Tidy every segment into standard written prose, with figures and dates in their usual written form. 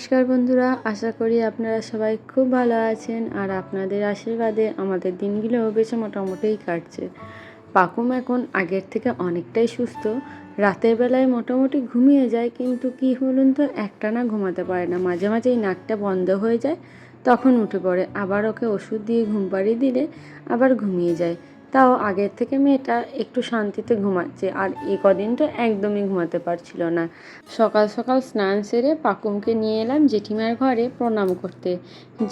নমস্কার বন্ধুরা, আশা করি আপনারা সবাই খুব ভালো আছেন আর আপনাদের আশীর্বাদে আমাদের দিনগুলো বেশ মোটামুটিই কাটছে। পাকুম এখন আগের থেকে অনেকটাই সুস্থ। রাতের বেলায় মোটামুটি ঘুমিয়ে যায়, কিন্তু কি বলুন তো, একটানা ঘুমাতে পারে না। মাঝে মাঝেই নাকটা বন্ধ হয়ে যায়, তখন উঠে পড়ে। আবার ওকে ওষুধ দিয়ে ঘুম পাড়িয়ে দিলে আবার ঘুমিয়ে যায়। তাও আগের থেকে মেয়েটা একটু শান্তিতে ঘুমাচ্ছে, আর এ কদিন তো একদমই ঘুমাতে পারছিল না। সকাল সকাল স্নান সেরে পাকুমকে নিয়ে এলাম জেঠিমার ঘরে প্রণাম করতে।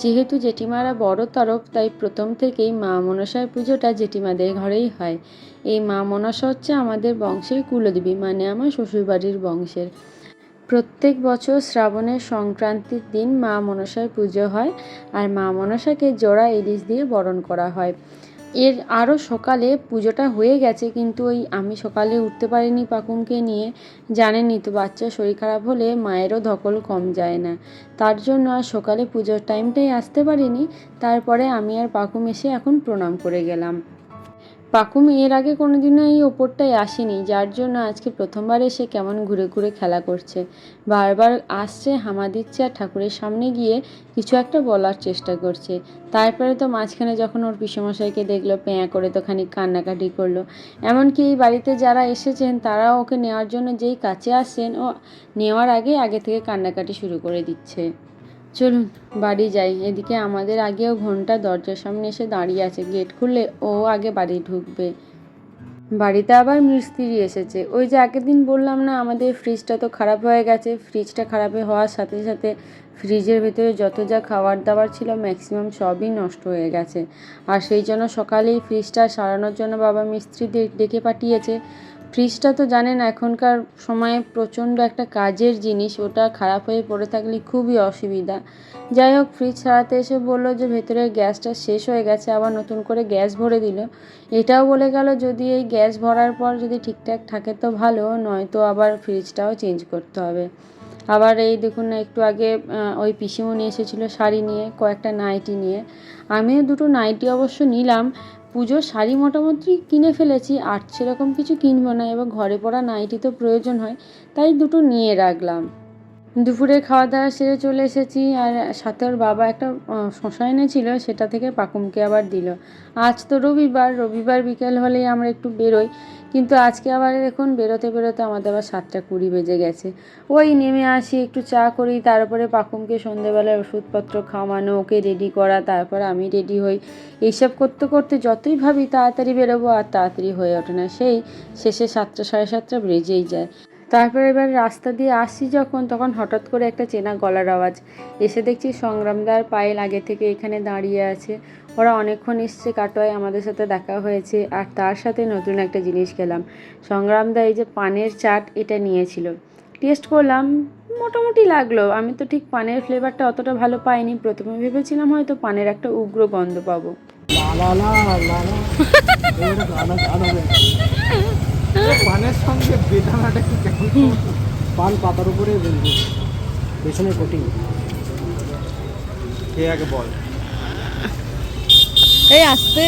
যেহেতু জেঠিমারা বড় তরফ, তাই প্রথম থেকেই মা মনসার পুজোটা জেঠিমাদের ঘরেই হয়। এই মা মনসা হচ্ছে আমাদের বংশের কুলদেবী, মানে আমার শ্বশুরবাড়ির বংশের। প্রত্যেক বছর শ্রাবণের সংক্রান্তির দিন মা মনসার পুজো হয়, আর মা মনসাকে জোড়া ইলিশ দিয়ে বরণ করা হয়। এর আরও সকালে পুজোটা হয়ে গেছে, কিন্তু আমি সকালে উঠতে পারিনি পাকুমকে নিয়ে। জানেনই তো, বাচ্চার শরীর খারাপ হলে মায়েরও ধকল কম যায় না। তার জন্য আর সকালে পুজোর টাইমটাই আসতে পারিনি। তারপরে আমি আর পাকুম এসে এখন প্রণাম করে গেলাম। পাকুম এর আগে কোনোদিনও এই ওপরটায় আসেনি, যার জন্য আজকে প্রথমবার এসে কেমন ঘুরে ঘুরে খেলা করছে। বারবার আসছে, হামা দিচ্ছে, আর ঠাকুরের সামনে গিয়ে কিছু একটা বলার চেষ্টা করছে। তারপরে তো মাঝখানে যখন ওর পিসেমশাইকে দেখলো, প্যাঁ করে তো খানিক কান্নাকাটি করলো। এমনকি এই বাড়িতে যারা এসেছেন তারাও ওকে নেওয়ার জন্য যেই কাছে আসছেন, ও নেওয়ার আগে থেকে কান্নাকাটি শুরু করে দিচ্ছে। চলুন বাড়ি যাই। এদিকে আমাদের আগেও ঘন্টা দরজার সামনে এসে দাঁড়িয়ে আছে, গেট খুললে ও আগে বাড়ি ঢুকবে। বাড়িতে আবার মিস্ত্রি এসেছে। ওই যে আগের দিন বললাম না, আমাদের ফ্রিজটা তো খারাপ হয়ে গেছে। ফ্রিজটা খারাপ হওয়ার সাথে সাথে ফ্রিজের ভেতরে যত যা খাবার দাবার ছিল ম্যাক্সিমাম সবই নষ্ট হয়ে গেছে। আর সেই জন্য সকালেই ফ্রিজটা সারানোর জন্য বাবা মিস্ত্রি ডেকে পাঠিয়েছে। ফ্রিজটা তো জানেন এখনকার সময়ে প্রচণ্ড একটা কাজের জিনিস, ওটা খারাপ হয়ে পড়ে থাকলে খুবই অসুবিধা। যাই হোক, ফ্রিজ সারাতে এসে বললো যে ভেতরের গ্যাসটা শেষ হয়ে গেছে, আবার নতুন করে গ্যাস ভরে দিল। এটাও বলে গেল যদি এই গ্যাস ভরার পর যদি ঠিকঠাক থাকে তো ভালো, নয়তো আবার ফ্রিজটাও চেঞ্জ করতে হবে। আবার এই দেখুন না, একটু আগে ওই পিসিমণি এসেছিলো শাড়ি নিয়ে, কয়েকটা নাইটি নিয়ে। আমিও দুটো নাইটি অবশ্য নিলাম। পুজোর শাড়ি মোটামুটি কিনে ফেলেছি, আর সেরকম কিছু কিনবো না। এবার ঘরে পরা নাইটি তো প্রয়োজন হয়, তাই দুটো নিয়ে রাখলাম। দুপুরে খাওয়া দাওয়া সেরে চলে এসেছি, আর সাথে ওর বাবা একটা শশা এনেছিল, সেটা থেকে পাকুমকে আবার দিল। আজ তো রবিবার বিকেল হলেই আমরা একটু বেরোই, কিন্তু আজকে আবার দেখুন বেরোতে বেরোতে আমাদের আবার 7:20 বেজে গেছে। ওই নেমে আসি, একটু চা করি, তারপরে পাকুমকে সন্ধেবেলায় ওষুধপত্র খাওয়ানো, ওকে রেডি করা, তারপর আমি রেডি হই। এইসব করতে করতে যতই ভাবি তাড়াতাড়ি বেরোবো, আর তাড়াতাড়ি হয়ে ওঠে না। সেই শেষে 7টা 7:30 বেজেই যায়। তারপর এবার রাস্তা দিয়ে আসছি যখন, তখন হঠাৎ করে একটা চেনা গলার আওয়াজ। এসে দেখছি সংগ্রামদার পায়েল আগে থেকে এখানে দাঁড়িয়ে আছে। ওরা অনেকক্ষণ এসছে কাটোয়ায়, আমাদের সাথে দেখা হয়েছে, আর তার সাথে নতুন একটা জিনিস খেলাম। সংগ্রামদা এই যে পানের চাট, এটা নিয়েছিল। টেস্ট করলাম, মোটামুটি লাগলো। আমি তো ঠিক পানের ফ্লেভারটা অতটা ভালো পাইনি। প্রথমে ভেবেছিলাম হয়তো পানের একটা উগ্র গন্ধ পাবো। পানের সঙ্গে বেদানাটা কি কেমন? পান পাতার উপরে পেছনে কোটিং। কে আগে বল? এই আসতে।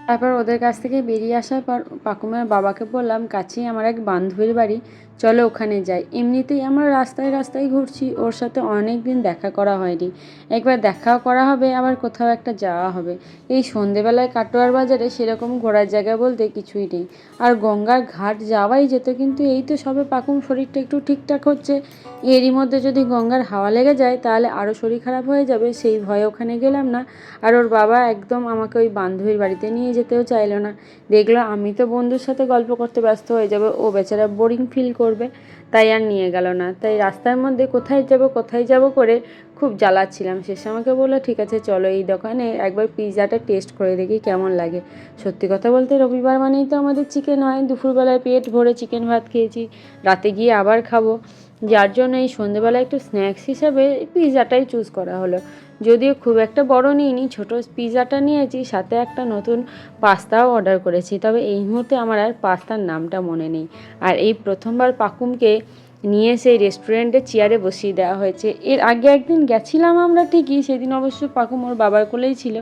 তারপর ওদের কাছ থেকে বেরিয়ে আসার পর পাকুমের বাবাকে বললাম, কাছেই আমার এক বান্ধবীর বাড়ি, চলো ওখানে যাই। এমনিতেই আমরা রাস্তায় রাস্তায় ঘুরছি, ওর সাথে অনেক দিন দেখা করা হয়নি। একবার দেখাও করা হবে, আবার কোথাও একটা যাওয়া হবে। এই সন্ধেবেলায় কাটোয়ার বাজারে সেরকম ঘোরার জায়গা বলতে কিছুই নেই। আর গঙ্গার ঘাট যাওয়াই যেত, কিন্তু এই তো সবে পাকুম শরীরটা একটু ঠিকঠাক হচ্ছে, এরই মধ্যে যদি গঙ্গার হাওয়া লেগে যায় তাহলে আরও শরীর খারাপ হয়ে যাবে, সেই ভয়ে ওখানে গেলাম না। আর ওর বাবা একদম আমাকে ওই বান্ধবীর বাড়িতে নিয়ে যেতেও চাইলো না। দেখলো আমি তো বন্ধুর সাথে গল্প করতে ব্যস্ত হয়ে যাবে, ও বেচারা বোরিং ফিল করবে, তাই আর নিয়ে গেল না। তাই রাস্তার মধ্যে কোথায় যাব করে খুব জ্বালাচ্ছিলাম। শেষে আমাকে বললো, ঠিক আছে চলো এই দোকানে একবার পিৎজাটা টেস্ট করে দেখি কেমন লাগে। সত্যি কথা বলতে রবিবার মানেই তো আমাদের চিকেন হয়। দুপুরবেলায় পেট ভরে চিকেন ভাত খেয়েছি, রাতে গিয়ে আবার খাবো, যার জন্য এই সন্ধেবেলায় একটু স্ন্যাক্স হিসাবে পিৎজাটাই চুজ করা হলো। যদিও খুব একটা বড় নিইনি, ছোটো পিৎজাটা নিয়েছি, সাথে একটা নতুন পাস্তাও অর্ডার করেছি। তবে এই মুহূর্তে আমার আর পাস্তার নামটা মনে নেই। আর এই প্রথমবার পাকুমকে নিয়ে সেই রেস্টুরেন্টে চেয়ারে বসিয়ে দেওয়া হয়েছে। এর আগে একদিন গেছিলাম আমরা ঠিকই, সেদিন অবশ্য পাকুম ওর বাবার কোলেই ছিল।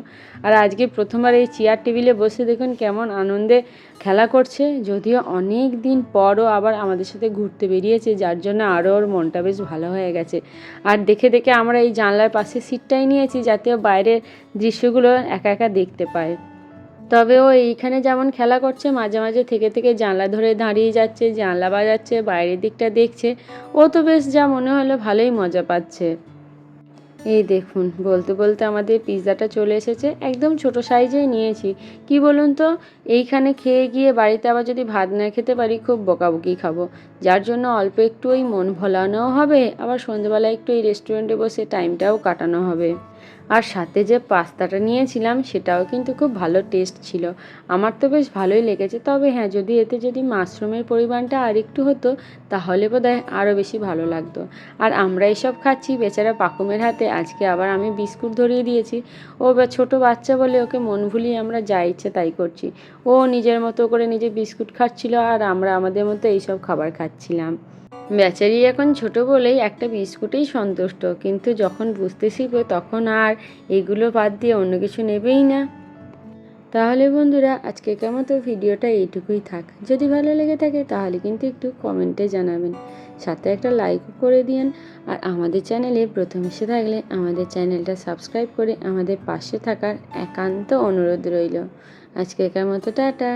আর আজকে প্রথমবার এই চেয়ার টেবিলে বসে দেখুন কেমন আনন্দে খেলা করছে। যদিও অনেক দিন পরও আবার আমাদের সাথে ঘুরতে বেরিয়েছে, যার জন্য আরও ওর মনটা বেশ ভালো হয়ে গেছে। আর দেখে দেখে আমরা এই জানলার পাশে সিটটাই নিয়েছি, যাতে ও বাইরের দৃশ্যগুলো একা একা দেখতে পায়। তবে ও এইখানে যেমন খেলা করছে, মাঝে মাঝে থেকে থেকে জানলা ধরে দাঁড়িয়ে যাচ্ছে, জানলা বাজাচ্ছে, বাইরের দিকটা দেখছে। ও তো বেশ যা মনে হলো ভালোই মজা পাচ্ছে। এই দেখুন, বলতে বলতে আমাদের পিৎজাটা চলে এসেছে। একদম ছোট সাইজেই নিয়েছি। কি বলুন তো, এইখানে খেয়ে গিয়ে বাড়িতে আবার যদি ভাত না খেতে পারি খুব বকাবকি খাবো, যার জন্য অল্প একটু ওই মন ভোলানোও হবে, আবার সন্ধ্যেবেলা একটু এই রেস্টুরেন্টে বসে টাইমটাও কাটানো হবে। আর সাথে যে পাস্তাটা নিয়েছিলাম সেটাও কিন্তু খুব ভালো টেস্ট ছিল। আমার তো বেশ ভালোই লেগেছে। তবে হ্যাঁ, যদি মাশরুমের পরিমাণটা আর একটু হতো তাহলে বোধহয় আরও বেশি ভালো লাগতো। আর আমরা এসব খাচ্ছি, বেচারা পাকুমের হাতে আজকে আবার আমি বিস্কুট ধরিয়ে দিয়েছি। ও ছোটো বাচ্চা বলে ওকে মন ভুলিয়ে আমরা যা ইচ্ছে তাই করছি। ও নিজের মতো করে নিজে বিস্কুট খাচ্ছিল, আর আমরা আমাদের মতো এইসব খাবার খাচ্ছিলাম। বেচারি এখন ছোট বলেই একটা বিস্কুটেই সন্তুষ্ট, কিন্তু যখন বুঝতে শিখবে তখন আর এগুলো বাদ দিয়ে অন্য কিছু নেবেই না। তাহলে বন্ধুরা, আজকের মতো ভিডিওটা এইটুকুই থাক। যদি ভালো লেগে থাকে তাহলে কিন্তু একটু কমেন্টে জানাবেন, সাথে একটা লাইকও করে দিন। আর আমাদের চ্যানেলে প্রথম এসে থাকলে আমাদের চ্যানেলটা সাবস্ক্রাইব করে আমাদের পাশে থাকার একান্ত অনুরোধ রইল। আজকের মতো টাটা।